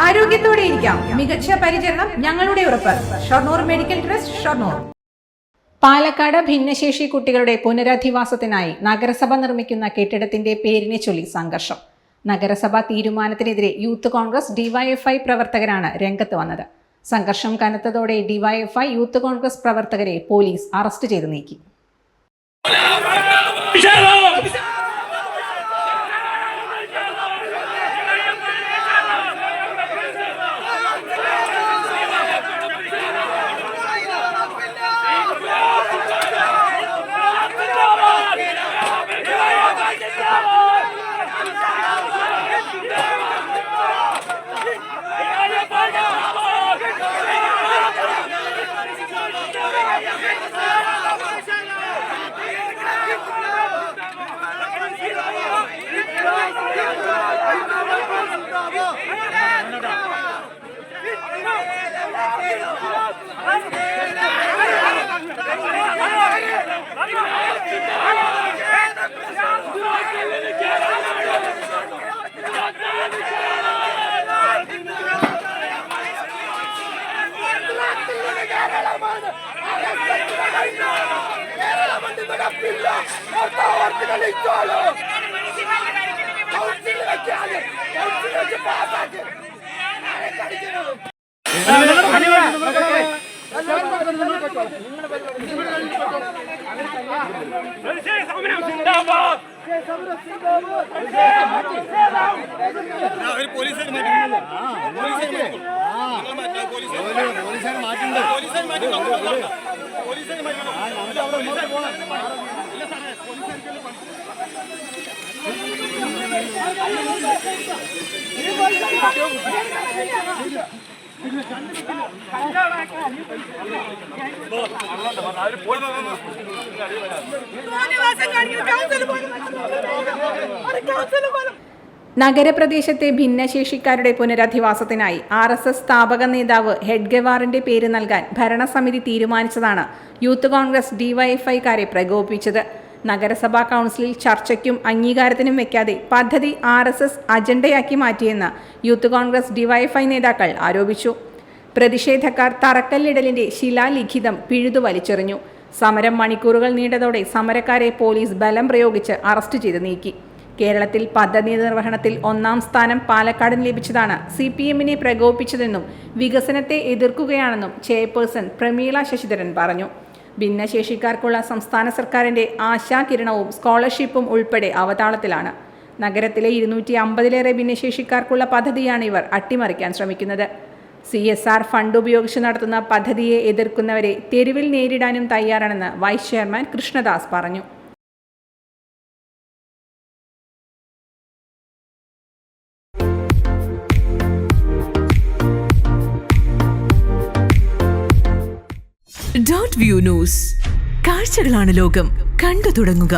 ആരോഗ്യത്തോടെ ഇരിക്കാം. മികച്ച പരിചരണം ഞങ്ങളുടെ ഉറപ്പ്. Shoranur medical trust, Shoranur. പാലക്കാട് ഭിന്നശേഷി കുട്ടികളുടെ പുനരധിവാസത്തിനായി നഗരസഭ നിർമ്മിക്കുന്ന കെട്ടിടത്തിന്റെ പേരിനെ ചൊല്ലി സംഘർഷം. നഗരസഭാ തീരുമാനത്തിനെതിരെ യൂത്ത് കോൺഗ്രസ് ഡിവൈഎഫ്ഐ പ്രവർത്തകരാണ് രംഗത്ത് വന്നത്. സംഘർഷം കനത്തതോടെ ഡിവൈഎഫ്ഐ യൂത്ത് കോൺഗ്രസ് പ്രവർത്തകരെ പോലീസ് അറസ്റ്റ് ചെയ്ത് നീക്കി. നഗരപ്രദേശത്തെ ഭിന്നശേഷിക്കാരുടെ പുനരധിവാസത്തിനായി RSS സ്ഥാപക നേതാവ് ഹെഡ്ഗവാറിന്റെ പേര് നൽകാൻ ഭരണസമിതി തീരുമാനിച്ചതാണ് യൂത്ത് കോൺഗ്രസ് ഡിവൈഎഫ്ഐക്കാരെ പ്രകോപിപ്പിച്ചത്. നഗരസഭാ കൗൺസിലിൽ ചർച്ചയ്ക്കും അംഗീകാരത്തിനും വെക്കാതെ പദ്ധതി RSS അജണ്ടയാക്കി മാറ്റിയെന്ന് യൂത്ത് കോൺഗ്രസ് ഡിവൈഎഫ്ഐ നേതാക്കൾ ആരോപിച്ചു. പ്രതിഷേധക്കാർ തറക്കല്ലിടലിന്റെ ശിലാലിഖിതം പിഴുതു വലിച്ചെറിഞ്ഞു. സമരം മണിക്കൂറുകൾ നീണ്ടതോടെ സമരക്കാരെ പോലീസ് ബലം പ്രയോഗിച്ച് അറസ്റ്റ് ചെയ്ത് നീക്കി. കേരളത്തിൽ പദ്ധതി നിർവഹണത്തിൽ 1-ാം സ്ഥാനം പാലക്കാടിന് ലഭിച്ചതാണ് CPM-നെ പ്രകോപിപ്പിച്ചതെന്നും വികസനത്തെ എതിർക്കുകയാണെന്നും ചെയർപേഴ്സൺ പ്രമീള ശശിധരൻ പറഞ്ഞു. ഭിന്നശേഷിക്കാർക്കുള്ള സംസ്ഥാന സർക്കാരിന്റെ ആശാകിരണവും സ്കോളർഷിപ്പും ഉൾപ്പെടെ അവതാളത്തിലാണ്. നഗരത്തിലെ 250-ലേറെ ഭിന്നശേഷിക്കാർക്കുള്ള പദ്ധതിയാണ് ഇവർ അട്ടിമറിക്കാൻ ശ്രമിക്കുന്നത്. CSR ഫണ്ട് ഉപയോഗിച്ച് നടത്തുന്ന പദ്ധതിയെ എതിർക്കുന്നവരെ തെരുവിൽ നേരിടാനും തയ്യാറാണെന്ന് വൈസ് ചെയർമാൻ കൃഷ്ണദാസ് പറഞ്ഞു. .view ന്യൂസ്, കാഴ്ചകളാണ് ലോകം, കണ്ടു തുടങ്ങുക.